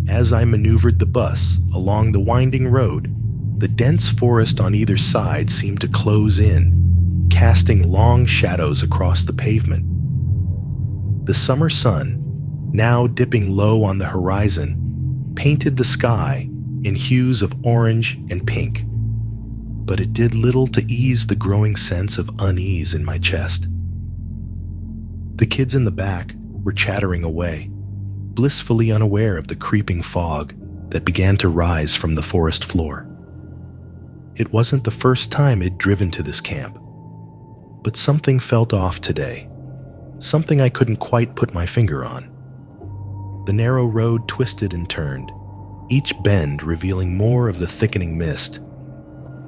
As I maneuvered the bus along the winding road, the dense forest on either side seemed to close in, casting long shadows across the pavement. The summer sun, now dipping low on the horizon, painted the sky in hues of orange and pink, but it did little to ease the growing sense of unease in my chest. The kids in the back were chattering away, blissfully unaware of the creeping fog that began to rise from the forest floor. It wasn't the first time I'd driven to this camp, but something felt off today, something I couldn't quite put my finger on. The narrow road twisted and turned, each bend revealing more of the thickening mist.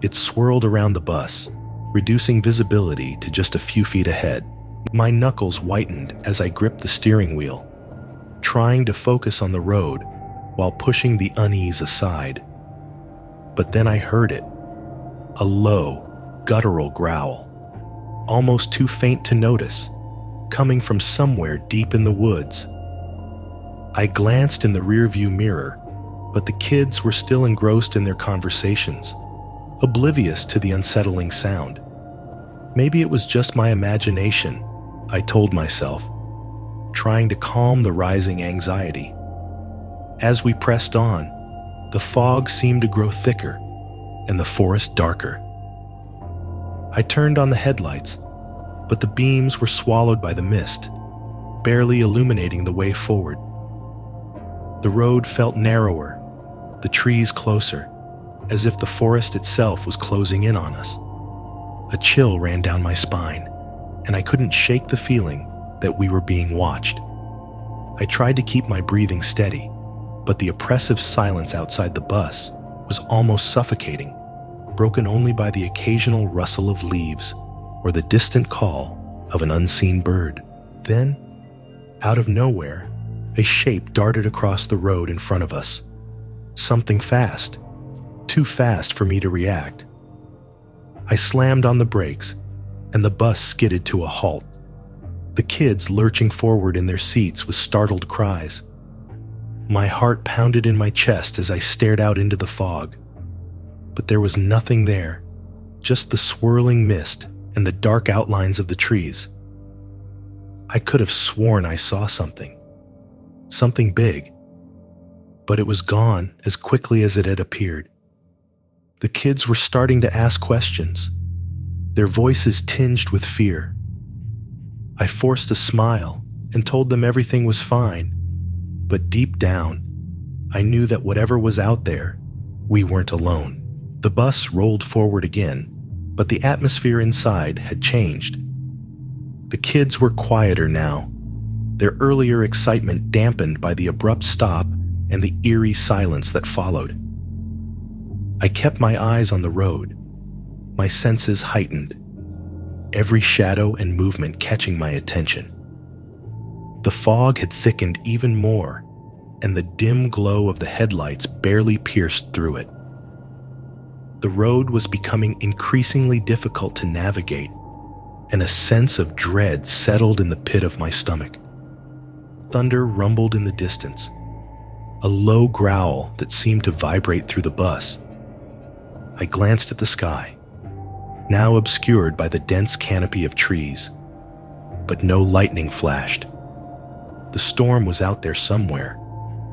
It swirled around the bus, reducing visibility to just a few feet ahead. My knuckles whitened as I gripped the steering wheel, trying to focus on the road while pushing the unease aside. But then I heard it, a low, guttural growl, almost too faint to notice, coming from somewhere deep in the woods. I glanced in the rearview mirror, but the kids were still engrossed in their conversations, oblivious to the unsettling sound. Maybe it was just my imagination, I told myself, trying to calm the rising anxiety. As we pressed on, the fog seemed to grow thicker and the forest darker. I turned on the headlights, but the beams were swallowed by the mist, barely illuminating the way forward. The road felt narrower, the trees closer, as if the forest itself was closing in on us. A chill ran down my spine, and I couldn't shake the feeling that we were being watched. I tried to keep my breathing steady, but the oppressive silence outside the bus was almost suffocating, broken only by the occasional rustle of leaves or the distant call of an unseen bird. Then, out of nowhere, a shape darted across the road in front of us. Something fast, too fast for me to react. I slammed on the brakes, and the bus skidded to a halt, the kids lurching forward in their seats with startled cries. My heart pounded in my chest as I stared out into the fog, but there was nothing there, just the swirling mist and the dark outlines of the trees. I could have sworn I saw something big, but it was gone as quickly as it had appeared. The kids were starting to ask questions, their voices tinged with fear. I forced a smile and told them everything was fine, but deep down, I knew that whatever was out there, we weren't alone. The bus rolled forward again, but the atmosphere inside had changed. The kids were quieter now, their earlier excitement dampened by the abrupt stop and the eerie silence that followed. I kept my eyes on the road, my senses heightened, every shadow and movement catching my attention. The fog had thickened even more, and the dim glow of the headlights barely pierced through it. The road was becoming increasingly difficult to navigate, and a sense of dread settled in the pit of my stomach. Thunder rumbled in the distance, a low growl that seemed to vibrate through the bus. I glanced at the sky, now obscured by the dense canopy of trees, but no lightning flashed. The storm was out there somewhere,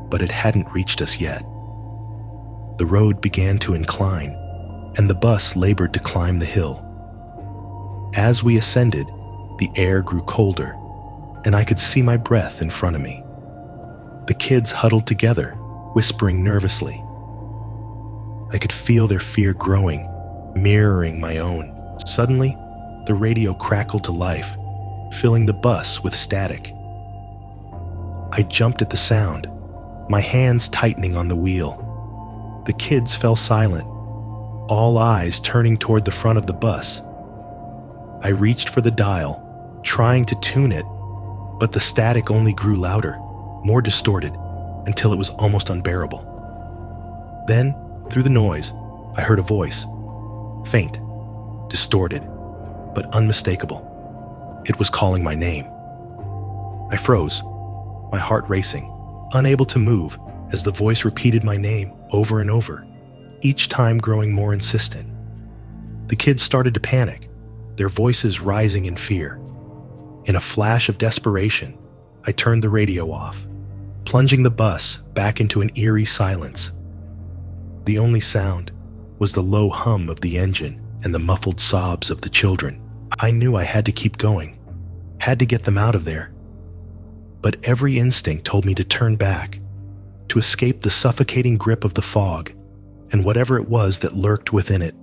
but it hadn't reached us yet. The road began to incline, and the bus labored to climb the hill. As we ascended, the air grew colder, and I could see my breath in front of me. The kids huddled together, whispering nervously. I could feel their fear growing, mirroring my own. Suddenly, the radio crackled to life, filling the bus with static. I jumped at the sound, my hands tightening on the wheel. The kids fell silent, all eyes turning toward the front of the bus. I reached for the dial, trying to tune it, but the static only grew louder, more distorted, until it was almost unbearable. Then, through the noise, I heard a voice, faint, distorted, but unmistakable. It was calling my name. I froze, my heart racing, unable to move as the voice repeated my name over and over, each time growing more insistent. The kids started to panic, their voices rising in fear. In a flash of desperation, I turned the radio off, plunging the bus back into an eerie silence. The only sound was the low hum of the engine and the muffled sobs of the children. I knew I had to keep going, had to get them out of there. But every instinct told me to turn back, to escape the suffocating grip of the fog and whatever it was that lurked within it.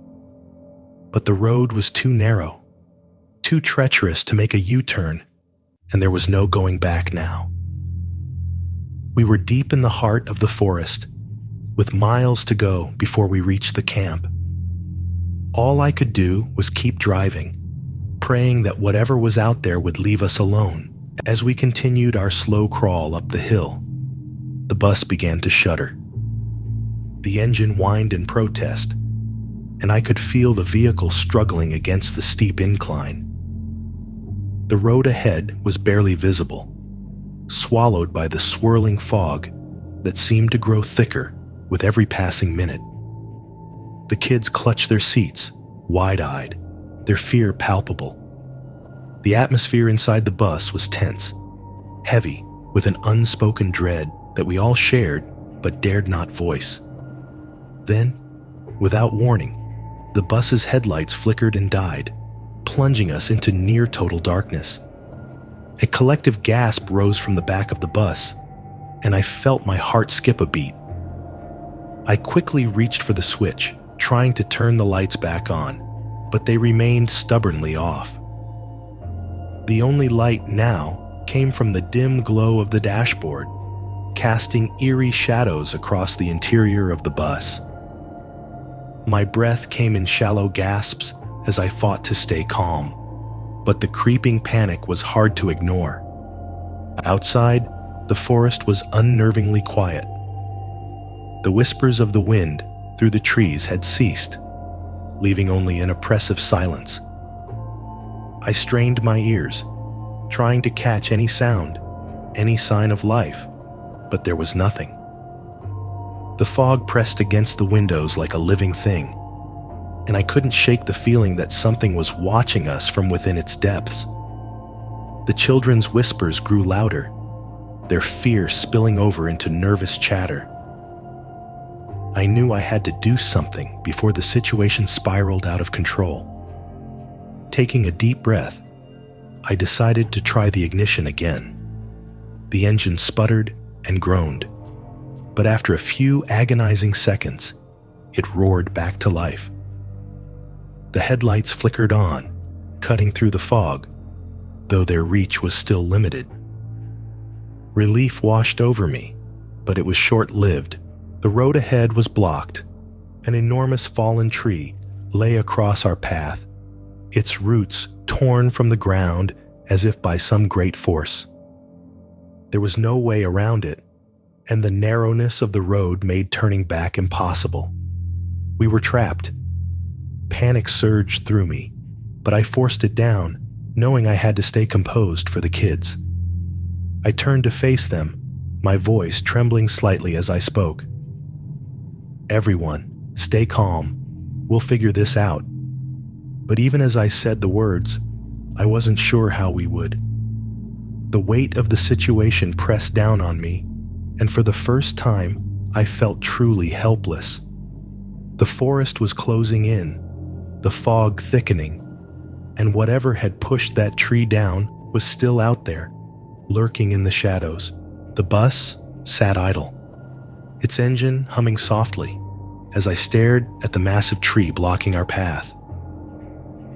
But the road was too narrow, too treacherous to make a U-turn, and there was no going back now. We were deep in the heart of the forest, with miles to go before we reached the camp. All I could do was keep driving, praying that whatever was out there would leave us alone. As we continued our slow crawl up the hill, the bus began to shudder. The engine whined in protest, and I could feel the vehicle struggling against the steep incline. The road ahead was barely visible, swallowed by the swirling fog that seemed to grow thicker with every passing minute. The kids clutched their seats, wide-eyed, their fear palpable. The atmosphere inside the bus was tense, heavy with an unspoken dread that we all shared but dared not voice. Then, without warning, the bus's headlights flickered and died, plunging us into near-total darkness. A collective gasp rose from the back of the bus, and I felt my heart skip a beat. I quickly reached for the switch, trying to turn the lights back on, but they remained stubbornly off. The only light now came from the dim glow of the dashboard, casting eerie shadows across the interior of the bus. My breath came in shallow gasps as I fought to stay calm, but the creeping panic was hard to ignore. Outside, the forest was unnervingly quiet. The whispers of the wind through the trees had ceased, leaving only an oppressive silence. I strained my ears, trying to catch any sound, any sign of life, but there was nothing. The fog pressed against the windows like a living thing, and I couldn't shake the feeling that something was watching us from within its depths. The children's whispers grew louder, their fear spilling over into nervous chatter. I knew I had to do something before the situation spiraled out of control. Taking a deep breath, I decided to try the ignition again. The engine sputtered and groaned, but after a few agonizing seconds, it roared back to life. The headlights flickered on, cutting through the fog, though their reach was still limited. Relief washed over me, but it was short-lived. The road ahead was blocked. An enormous fallen tree lay across our path, its roots torn from the ground as if by some great force. There was no way around it, and the narrowness of the road made turning back impossible. We were trapped. Panic surged through me, but I forced it down, knowing I had to stay composed for the kids. I turned to face them, my voice trembling slightly as I spoke. "Everyone, stay calm. We'll figure this out." But even as I said the words, I wasn't sure how we would. The weight of the situation pressed down on me, and for the first time, I felt truly helpless. The forest was closing in, the fog thickening, and whatever had pushed that tree down was still out there, lurking in the shadows. The bus sat idle, its engine humming softly, as I stared at the massive tree blocking our path.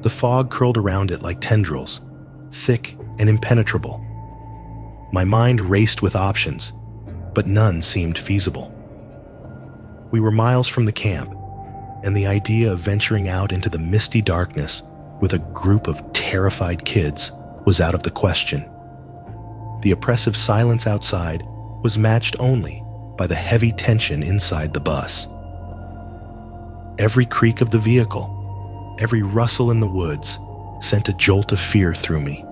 The fog curled around it like tendrils, thick and impenetrable. My mind raced with options, but none seemed feasible. We were miles from the camp, and the idea of venturing out into the misty darkness with a group of terrified kids was out of the question. The oppressive silence outside was matched only by the heavy tension inside the bus. Every creak of the vehicle, every rustle in the woods sent a jolt of fear through me.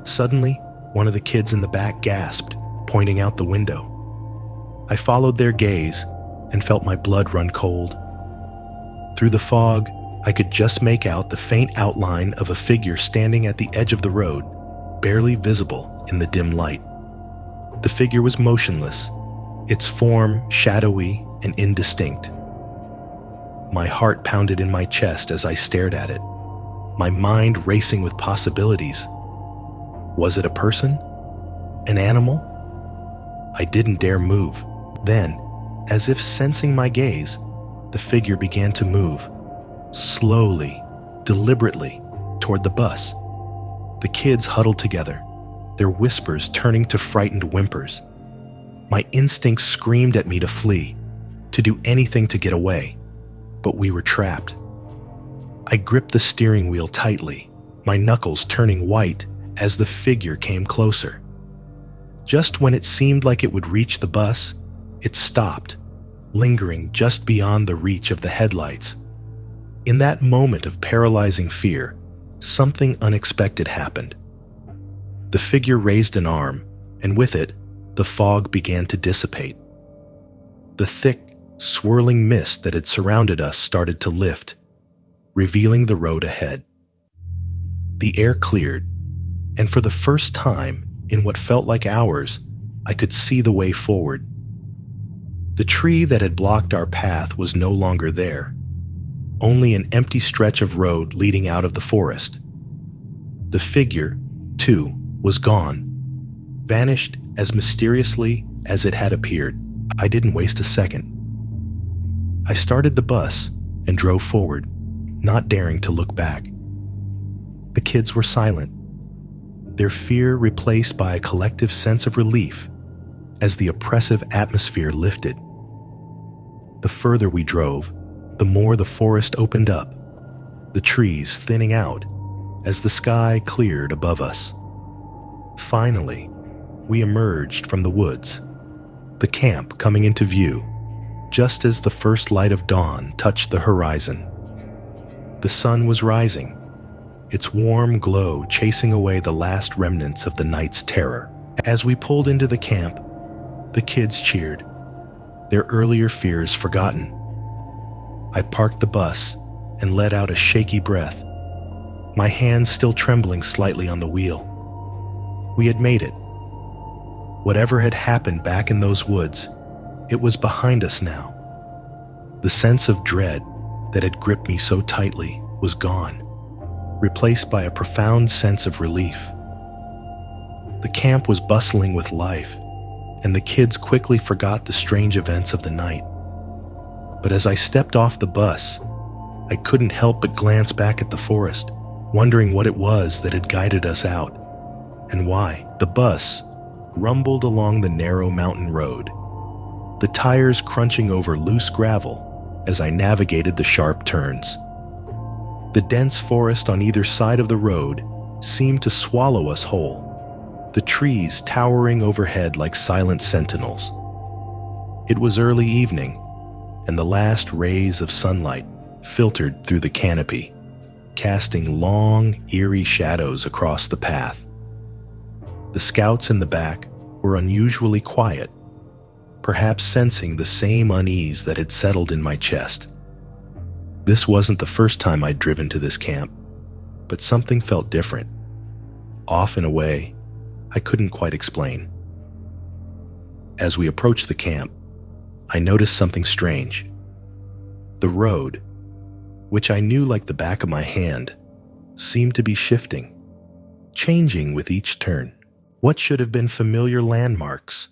Suddenly, one of the kids in the back gasped, pointing out the window. I followed their gaze and felt my blood run cold. Through the fog, I could just make out the faint outline of a figure standing at the edge of the road, barely visible in the dim light. The figure was motionless, its form shadowy and indistinct. My heart pounded in my chest as I stared at it, my mind racing with possibilities. Was it a person? An animal? I didn't dare move. Then, as if sensing my gaze, the figure began to move, slowly, deliberately, toward the bus. The kids huddled together, their whispers turning to frightened whimpers. My instincts screamed at me to flee, to do anything to get away, but we were trapped. I gripped the steering wheel tightly, my knuckles turning white as the figure came closer. Just when it seemed like it would reach the bus, it stopped, lingering just beyond the reach of the headlights. In that moment of paralyzing fear, something unexpected happened. The figure raised an arm, and with it, the fog began to dissipate. The thick, swirling mist that had surrounded us started to lift, revealing the road ahead. The air cleared, and for the first time in what felt like hours, I could see the way forward. The tree that had blocked our path was no longer there, only an empty stretch of road leading out of the forest. The figure, too, was gone, vanished as mysteriously as it had appeared. I didn't waste a second. I started the bus and drove forward, not daring to look back. The kids were silent, their fear replaced by a collective sense of relief as the oppressive atmosphere lifted. The further we drove, the more the forest opened up, the trees thinning out as the sky cleared above us. Finally, we emerged from the woods, the camp coming into view, just as the first light of dawn touched the horizon. The sun was rising, its warm glow chasing away the last remnants of the night's terror. As we pulled into the camp, the kids cheered, their earlier fears forgotten. I parked the bus and let out a shaky breath, my hands still trembling slightly on the wheel. We had made it. Whatever had happened back in those woods, it was behind us now. The sense of dread that had gripped me so tightly was gone, replaced by a profound sense of relief. The camp was bustling with life, and the kids quickly forgot the strange events of the night. But as I stepped off the bus, I couldn't help but glance back at the forest, wondering what it was that had guided us out, and why. The bus rumbled along the narrow mountain road, the tires crunching over loose gravel as I navigated the sharp turns. The dense forest on either side of the road seemed to swallow us whole, the trees towering overhead like silent sentinels. It was early evening, and the last rays of sunlight filtered through the canopy, casting long, eerie shadows across the path. The scouts in the back were unusually quiet, perhaps sensing the same unease that had settled in my chest. This wasn't the first time I'd driven to this camp, but something felt different, off in a way I couldn't quite explain. As we approached the camp, I noticed something strange. The road, which I knew like the back of my hand, seemed to be shifting, changing with each turn. What should have been familiar landmarks,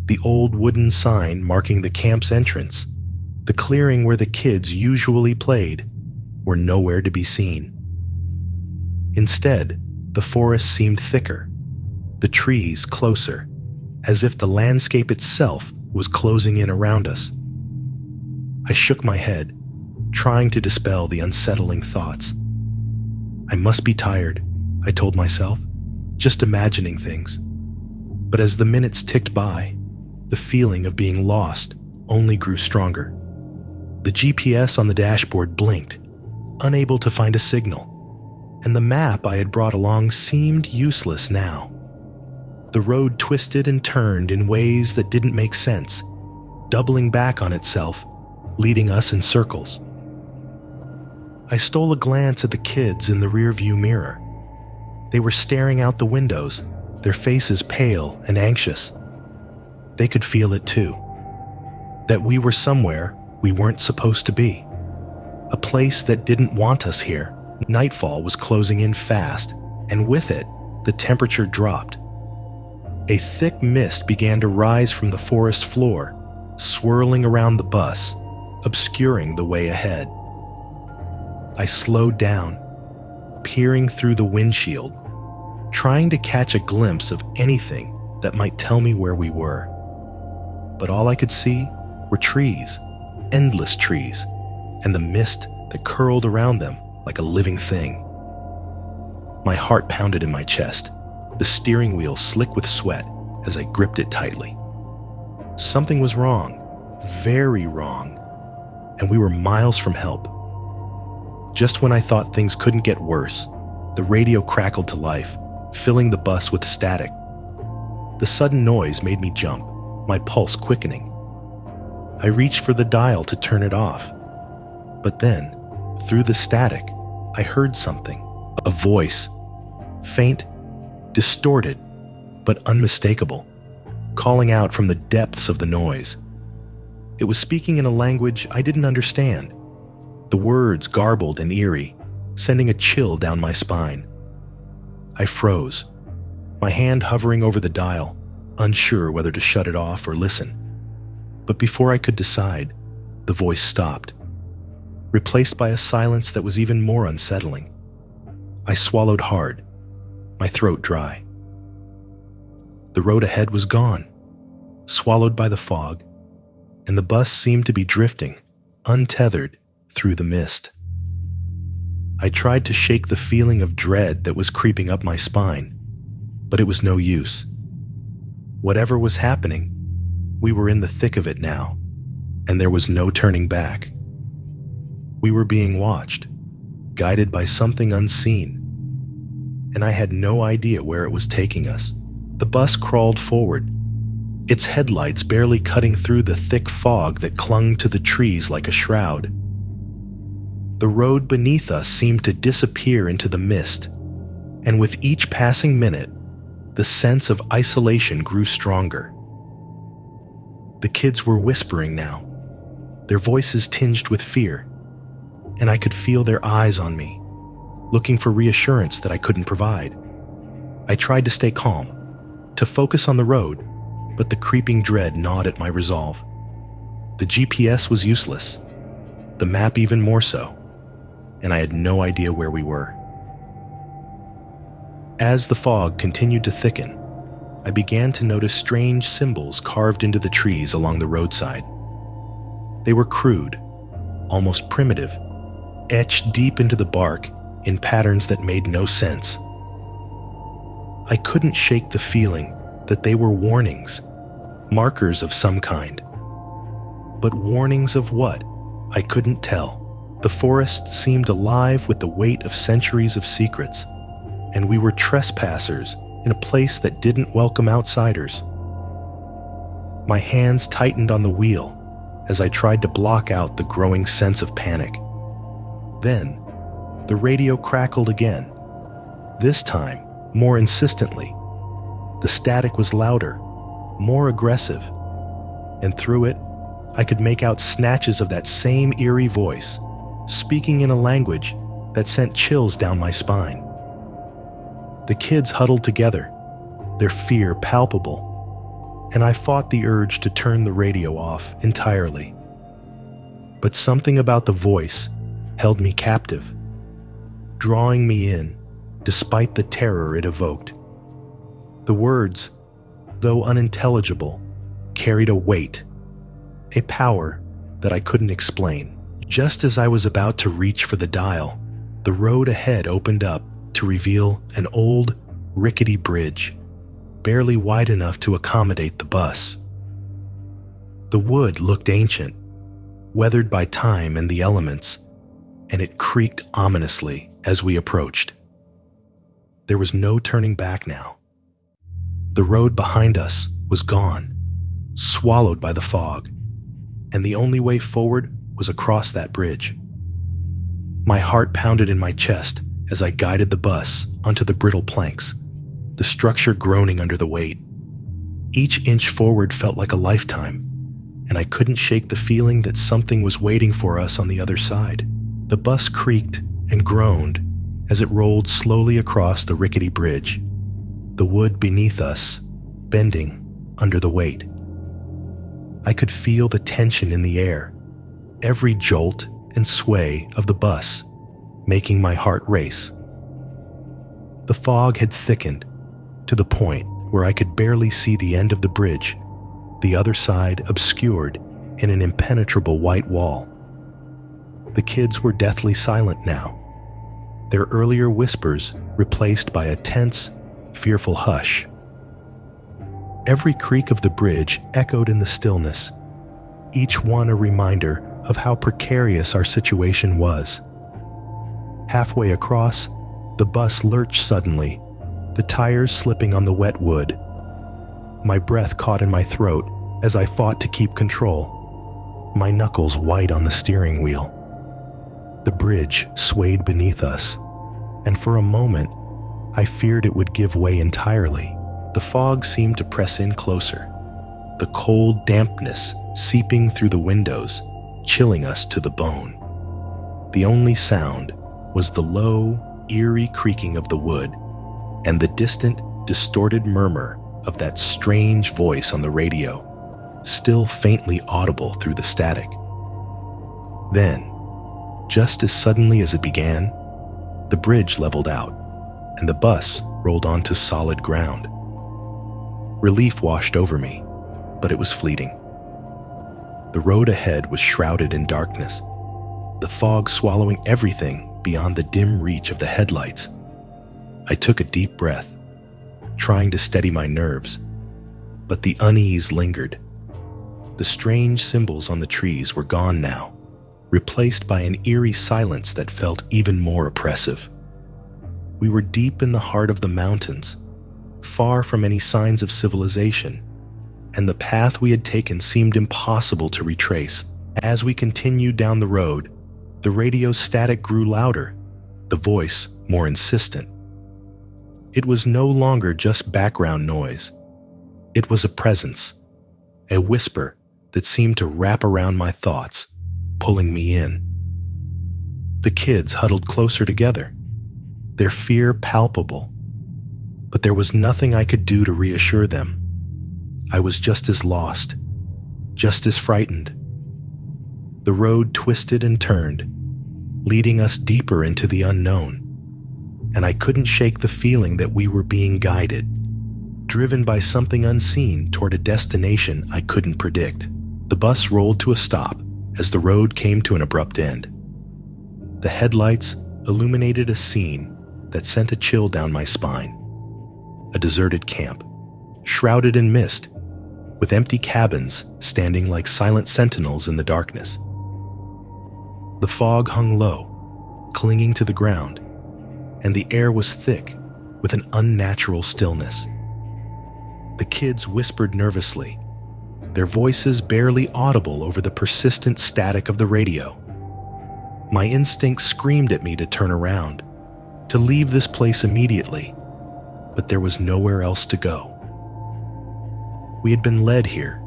the old wooden sign marking the camp's entrance, the clearing where the kids usually played, were nowhere to be seen. Instead, the forest seemed thicker, the trees closer, as if the landscape itself was closing in around us. I shook my head, trying to dispel the unsettling thoughts. I must be tired, I told myself, just imagining things. But as the minutes ticked by, the feeling of being lost only grew stronger. The GPS on the dashboard blinked, unable to find a signal, and the map I had brought along seemed useless now. The road twisted and turned in ways that didn't make sense, doubling back on itself, leading us in circles. I stole a glance at the kids in the rearview mirror. They were staring out the windows, their faces pale and anxious. They could feel it too, that we were somewhere we weren't supposed to be, a place that didn't want us here. Nightfall was closing in fast, and with it, the temperature dropped. A thick mist began to rise from the forest floor, swirling around the bus, obscuring the way ahead. I slowed down, peering through the windshield, trying to catch a glimpse of anything that might tell me where we were. But all I could see were trees, endless trees, and the mist that curled around them like a living thing. My heart pounded in my chest, the steering wheel slick with sweat as I gripped it tightly. Something was wrong, very wrong, and we were miles from help. Just when I thought things couldn't get worse, the radio crackled to life, filling the bus with static. The sudden noise made me jump, my pulse quickening. I reached for the dial to turn it off. But then, through the static, I heard something, a voice, faint, distorted, but unmistakable, calling out from the depths of the noise. It was speaking in a language I didn't understand, the words garbled and eerie, sending a chill down my spine. I froze, my hand hovering over the dial, unsure whether to shut it off or listen. But before I could decide, the voice stopped, replaced by a silence that was even more unsettling. I swallowed hard, my throat dry. The road ahead was gone, swallowed by the fog, and the bus seemed to be drifting, untethered, through the mist. I tried to shake the feeling of dread that was creeping up my spine, but it was no use. Whatever was happening, we were in the thick of it now, and there was no turning back. We were being watched, guided by something unseen, and I had no idea where it was taking us. The bus crawled forward, its headlights barely cutting through the thick fog that clung to the trees like a shroud. The road beneath us seemed to disappear into the mist, and with each passing minute, the sense of isolation grew stronger. The kids were whispering now, their voices tinged with fear, and I could feel their eyes on me, looking for reassurance that I couldn't provide. I tried to stay calm, to focus on the road, but the creeping dread gnawed at my resolve. The GPS was useless, the map even more so, and I had no idea where we were. As the fog continued to thicken, I began to notice strange symbols carved into the trees along the roadside. They were crude, almost primitive, etched deep into the bark in patterns that made no sense. I couldn't shake the feeling that they were warnings, markers of some kind. But warnings of what? I couldn't tell. The forest seemed alive with the weight of centuries of secrets, and we were trespassers in a place that didn't welcome outsiders. My hands tightened on the wheel as I tried to block out the growing sense of panic. Then, the radio crackled again, this time more insistently. The static was louder, more aggressive, and through it, I could make out snatches of that same eerie voice, speaking in a language that sent chills down my spine. The kids huddled together, their fear palpable, and I fought the urge to turn the radio off entirely. But something about the voice held me captive, drawing me in despite the terror it evoked. The words, though unintelligible, carried a weight, a power that I couldn't explain. Just as I was about to reach for the dial, the road ahead opened up to reveal an old, rickety bridge, barely wide enough to accommodate the bus. The wood looked ancient, weathered by time and the elements, and it creaked ominously as we approached. There was no turning back now. The road behind us was gone, swallowed by the fog, and the only way forward was across that bridge. My heart pounded in my chest as I guided the bus onto the brittle planks, the structure groaning under the weight. Each inch forward felt like a lifetime, and I couldn't shake the feeling that something was waiting for us on the other side. The bus creaked and groaned as it rolled slowly across the rickety bridge, the wood beneath us bending under the weight. I could feel the tension in the air, every jolt and sway of the bus making my heart race. The fog had thickened to the point where I could barely see the end of the bridge, the other side obscured in an impenetrable white wall. The kids were deathly silent now, their earlier whispers replaced by a tense, fearful hush. Every creak of the bridge echoed in the stillness, each one a reminder of how precarious our situation was. Halfway across, the bus lurched suddenly, the tires slipping on the wet wood. My breath caught in my throat as I fought to keep control, my knuckles white on the steering wheel. The bridge swayed beneath us, and for a moment, I feared it would give way entirely. The fog seemed to press in closer, the cold dampness seeping through the windows, chilling us to the bone. The only sound was the low, eerie creaking of the wood and the distant, distorted murmur of that strange voice on the radio, still faintly audible through the static. Then, just as suddenly as it began, the bridge leveled out, and the bus rolled onto solid ground. Relief washed over me, but it was fleeting. The road ahead was shrouded in darkness, the fog swallowing everything beyond the dim reach of the headlights. I took a deep breath, trying to steady my nerves, but the unease lingered. The strange symbols on the trees were gone now, replaced by an eerie silence that felt even more oppressive. We were deep in the heart of the mountains, far from any signs of civilization, and the path we had taken seemed impossible to retrace. As we continued down the road, the radio static grew louder, the voice more insistent. It was no longer just background noise. It was a presence, a whisper that seemed to wrap around my thoughts, pulling me in. The kids huddled closer together, their fear palpable, but there was nothing I could do to reassure them. I was just as lost, just as frightened. The road twisted and turned, leading us deeper into the unknown, and I couldn't shake the feeling that we were being guided, driven by something unseen toward a destination I couldn't predict. The bus rolled to a stop as the road came to an abrupt end. The headlights illuminated a scene that sent a chill down my spine. A deserted camp, shrouded in mist, with empty cabins standing like silent sentinels in the darkness. The fog hung low, clinging to the ground, and the air was thick with an unnatural stillness. The kids whispered nervously, their voices barely audible over the persistent static of the radio. My instinct screamed at me to turn around, to leave this place immediately, but there was nowhere else to go. We had been led here,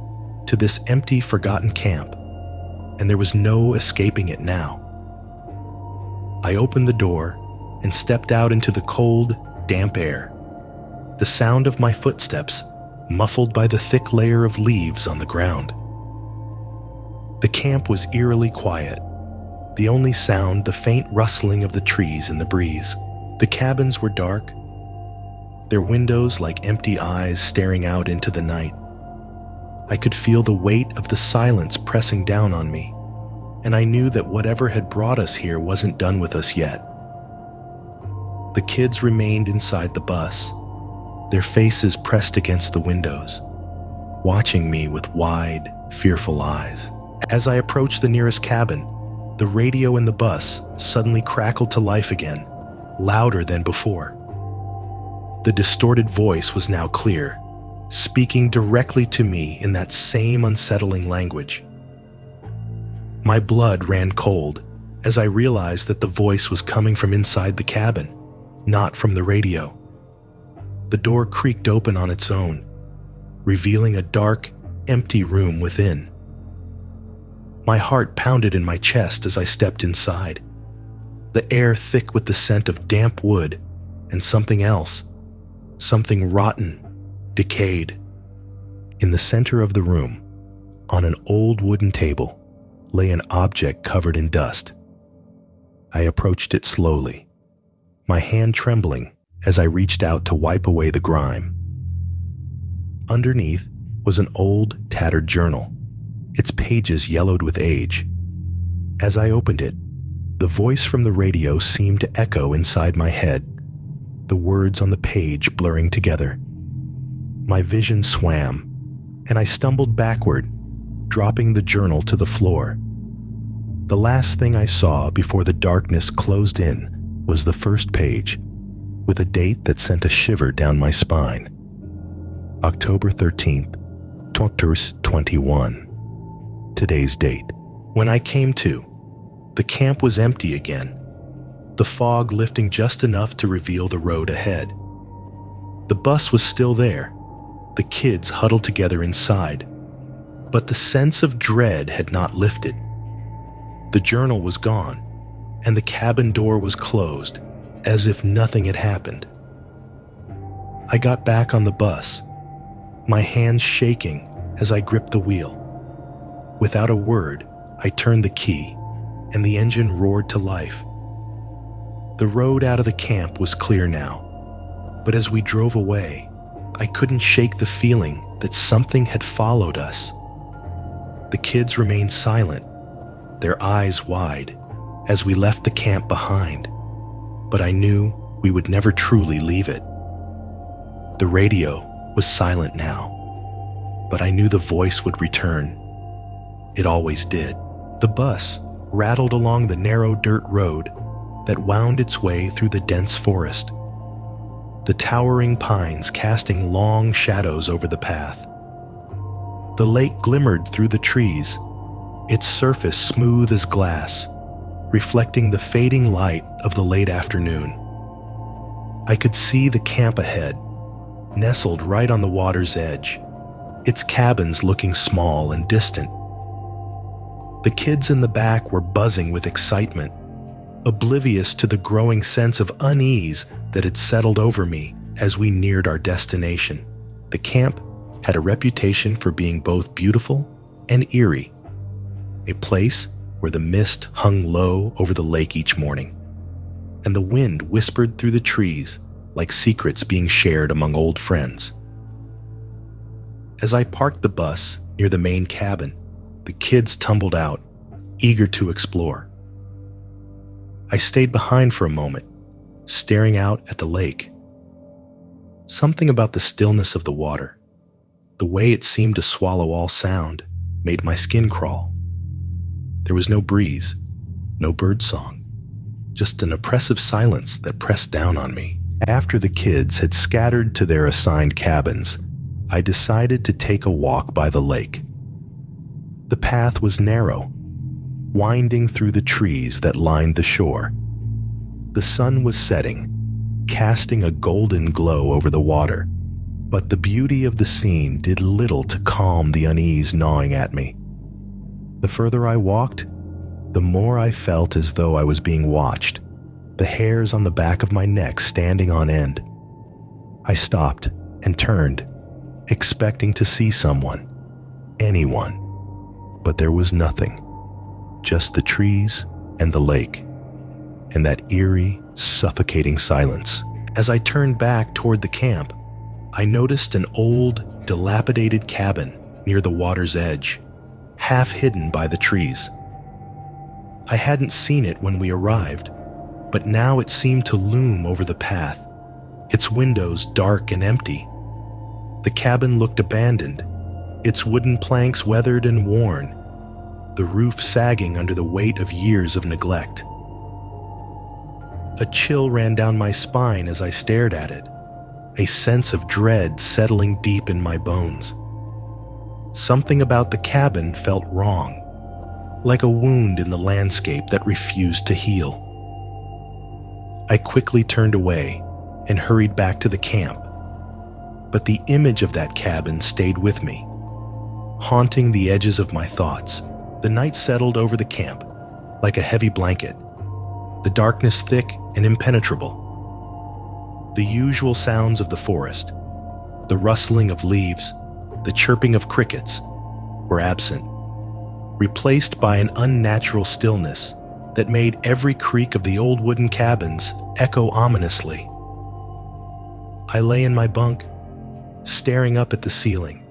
to this empty, forgotten camp, and there was no escaping it now. I opened the door and stepped out into the cold, damp air, the sound of my footsteps muffled by the thick layer of leaves on the ground. The camp was eerily quiet, the only sound the faint rustling of the trees in the breeze. The cabins were dark, their windows like empty eyes staring out into the night. I could feel the weight of the silence pressing down on me, and I knew that whatever had brought us here wasn't done with us yet. The kids remained inside the bus, their faces pressed against the windows, watching me with wide, fearful eyes. As I approached the nearest cabin, the radio in the bus suddenly crackled to life again, louder than before. The distorted voice was now clear, speaking directly to me in that same unsettling language. My blood ran cold as I realized that the voice was coming from inside the cabin, not from the radio. The door creaked open on its own, revealing a dark, empty room within. My heart pounded in my chest as I stepped inside, the air thick with the scent of damp wood and something else, something rotten, decayed. In the center of the room, on an old wooden table, lay an object covered in dust. I approached it slowly, my hand trembling as I reached out to wipe away the grime. Underneath was an old, tattered journal, its pages yellowed with age. As I opened it, the voice from the radio seemed to echo inside my head, the words on the page blurring together. My vision swam, and I stumbled backward, dropping the journal to the floor. The last thing I saw before the darkness closed in was the first page, with a date that sent a shiver down my spine. October 13th, 2021. Today's date. When I came to, the camp was empty again, the fog lifting just enough to reveal the road ahead. The bus was still there, the kids huddled together inside, but the sense of dread had not lifted. The journal was gone, and the cabin door was closed, as if nothing had happened. I got back on the bus, my hands shaking as I gripped the wheel. Without a word, I turned the key, and the engine roared to life. The road out of the camp was clear now, but as we drove away, I couldn't shake the feeling that something had followed us. The kids remained silent, their eyes wide, as we left the camp behind, but I knew we would never truly leave it. The radio was silent now, but I knew the voice would return. It always did. The bus rattled along the narrow dirt road that wound its way through the dense forest, the towering pines casting long shadows over the path. The lake glimmered through the trees, its surface smooth as glass, reflecting the fading light of the late afternoon. I could see the camp ahead, nestled right on the water's edge, its cabins looking small and distant. The kids in the back were buzzing with excitement, oblivious to the growing sense of unease that had settled over me as we neared our destination. The camp had a reputation for being both beautiful and eerie, a place where the mist hung low over the lake each morning, and the wind whispered through the trees like secrets being shared among old friends. As I parked the bus near the main cabin, the kids tumbled out, eager to explore. I stayed behind for a moment, staring out at the lake. Something about the stillness of the water, the way it seemed to swallow all sound, made my skin crawl. There was no breeze, no birdsong, just an oppressive silence that pressed down on me. After the kids had scattered to their assigned cabins, I decided to take a walk by the lake. The path was narrow, winding through the trees that lined the shore. The sun was setting, casting a golden glow over the water, but the beauty of the scene did little to calm the unease gnawing at me. The further I walked, the more I felt as though I was being watched, the hairs on the back of my neck standing on end. I stopped and turned, expecting to see someone, anyone, but there was nothing, just the trees and the lake, and that eerie, suffocating silence. As I turned back toward the camp, I noticed an old, dilapidated cabin near the water's edge, half hidden by the trees. I hadn't seen it when we arrived, but now it seemed to loom over the path, its windows dark and empty. The cabin looked abandoned, its wooden planks weathered and worn, the roof sagging under the weight of years of neglect. A chill ran down my spine as I stared at it, a sense of dread settling deep in my bones. Something about the cabin felt wrong. like a wound in the landscape that refused to heal. I quickly turned away and hurried back to the camp, but the image of that cabin stayed with me, haunting the edges of my thoughts. The night settled over the camp like a heavy blanket, the darkness thick and impenetrable. The usual sounds of the forest, the rustling of leaves, the chirping of crickets, were absent, replaced by an unnatural stillness that made every creak of the old wooden cabins echo ominously. I lay in my bunk, staring up at the ceiling,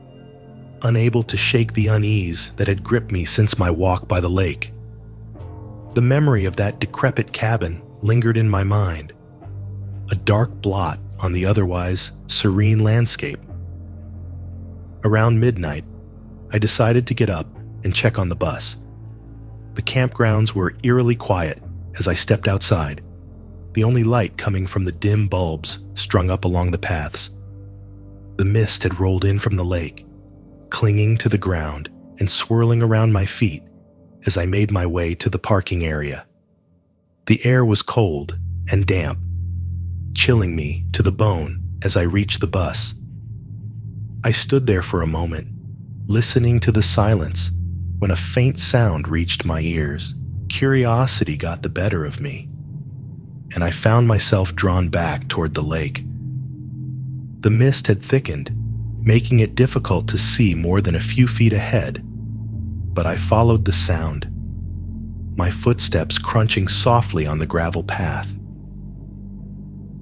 unable to shake the unease that had gripped me since my walk by the lake. The memory of that decrepit cabin lingered in my mind, a dark blot on the otherwise serene landscape. Around midnight, I decided to get up and check on the bus. The campgrounds were eerily quiet as I stepped outside, the only light coming from the dim bulbs strung up along the paths. The mist had rolled in from the lake, clinging to the ground and swirling around my feet as I made my way to the parking area. The air was cold and damp, chilling me to the bone as I reached the bus. I stood there for a moment, listening to the silence, when a faint sound reached my ears. Curiosity got the better of me, and I found myself drawn back toward the lake. The mist had thickened, making it difficult to see more than a few feet ahead, but I followed the sound, my footsteps crunching softly on the gravel path.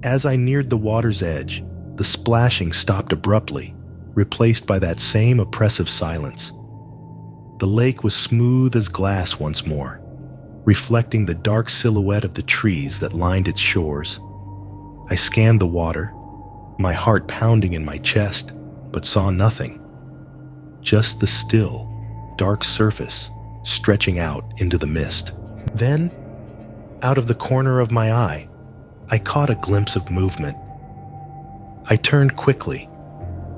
As I neared the water's edge, the splashing stopped abruptly, replaced by that same oppressive silence. The lake was smooth as glass once more, reflecting the dark silhouette of the trees that lined its shores. I scanned the water, my heart pounding in my chest, but saw nothing. Just the still, dark surface stretching out into the mist. Then, out of the corner of my eye, I caught a glimpse of movement. I turned quickly,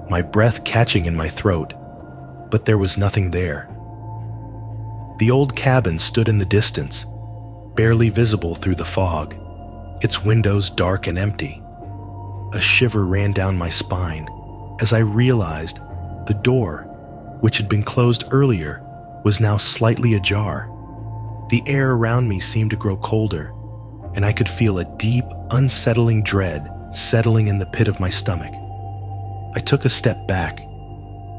my breath catching in my throat, but there was nothing there. The old cabin stood in the distance, barely visible through the fog, its windows dark and empty. A shiver ran down my spine as I realized the door, which had been closed earlier, was now slightly ajar. The air around me seemed to grow colder, and I could feel a deep, unsettling dread settling in the pit of my stomach. I took a step back,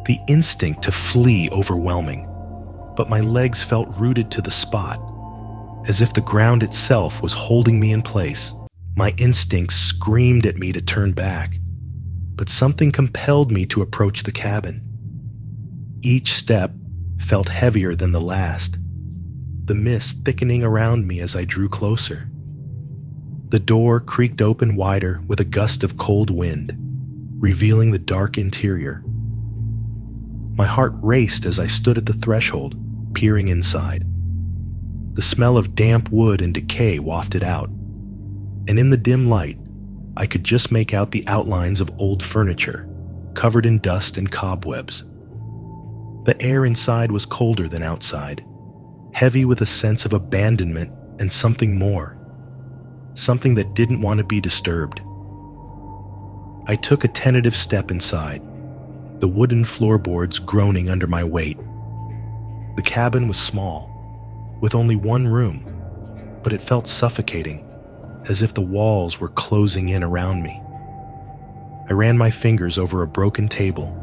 the instinct to flee overwhelming, but my legs felt rooted to the spot, as if the ground itself was holding me in place. My instincts screamed at me to turn back, but something compelled me to approach the cabin. Each step felt heavier than the last, the mist thickening around me as I drew closer. The door creaked open wider with a gust of cold wind, revealing the dark interior. My heart raced as I stood at the threshold, peering inside. The smell of damp wood and decay wafted out, and in the dim light, I could just make out the outlines of old furniture, covered in dust and cobwebs. The air inside was colder than outside, heavy with a sense of abandonment and something more, something that didn't want to be disturbed. I took a tentative step inside, the wooden floorboards groaning under my weight. The cabin was small, with only one room, but it felt suffocating, as if the walls were closing in around me. I ran my fingers over a broken table,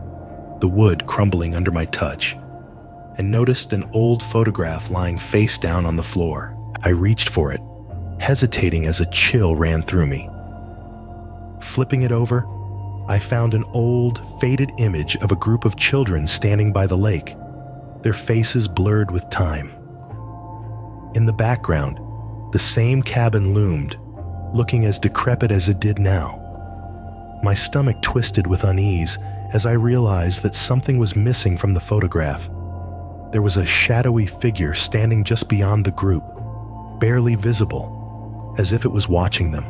the wood crumbling under my touch, and noticed an old photograph lying face down on the floor. I reached for it, hesitating as a chill ran through me. Flipping it over, I found an old, faded image of a group of children standing by the lake, their faces blurred with time. In the background, the same cabin loomed, looking as decrepit as it did now. My stomach twisted with unease as I realized that something was missing from the photograph. There was a shadowy figure standing just beyond the group, barely visible, as if it was watching them.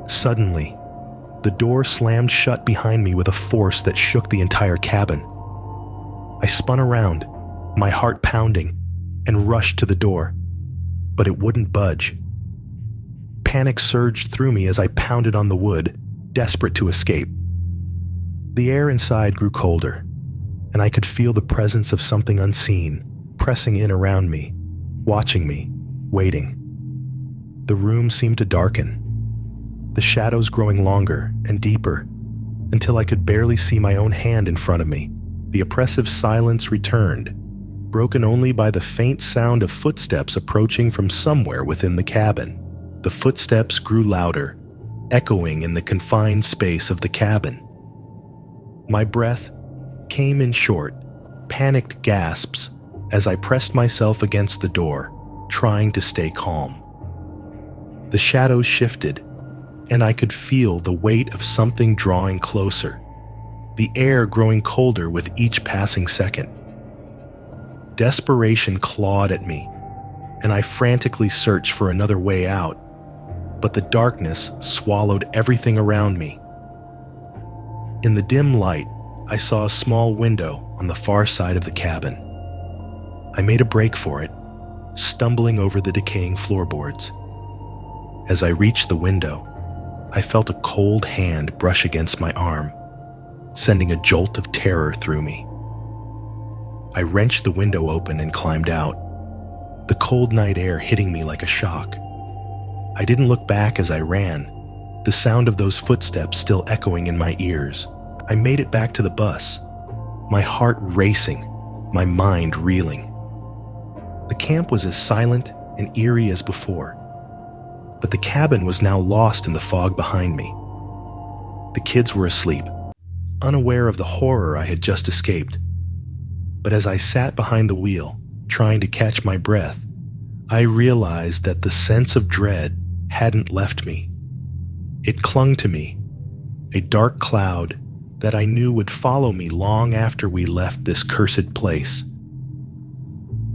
Suddenly, the door slammed shut behind me with a force that shook the entire cabin. I spun around, my heart pounding, and rushed to the door, but it wouldn't budge. Panic surged through me as I pounded on the wood, desperate to escape. The air inside grew colder, and I could feel the presence of something unseen pressing in around me, watching me, waiting. The room seemed to darken, the shadows growing longer and deeper, until I could barely see my own hand in front of me. The oppressive silence returned, broken only by the faint sound of footsteps approaching from somewhere within the cabin. The footsteps grew louder, echoing in the confined space of the cabin. My breath came in short, panicked gasps as I pressed myself against the door, trying to stay calm. The shadows shifted, and I could feel the weight of something drawing closer, the air growing colder with each passing second. Desperation clawed at me, and I frantically searched for another way out, but the darkness swallowed everything around me. In the dim light, I saw a small window on the far side of the cabin. I made a break for it, stumbling over the decaying floorboards. As I reached the window, I felt a cold hand brush against my arm, sending a jolt of terror through me. I wrenched the window open and climbed out, the cold night air hitting me like a shock. I didn't look back as I ran, the sound of those footsteps still echoing in my ears. I made it back to the bus, my heart racing, my mind reeling. The camp was as silent and eerie as before, but the cabin was now lost in the fog behind me. The kids were asleep, unaware of the horror I had just escaped. But as I sat behind the wheel, trying to catch my breath, I realized that the sense of dread hadn't left me. It clung to me, a dark cloud that I knew would follow me long after we left this cursed place.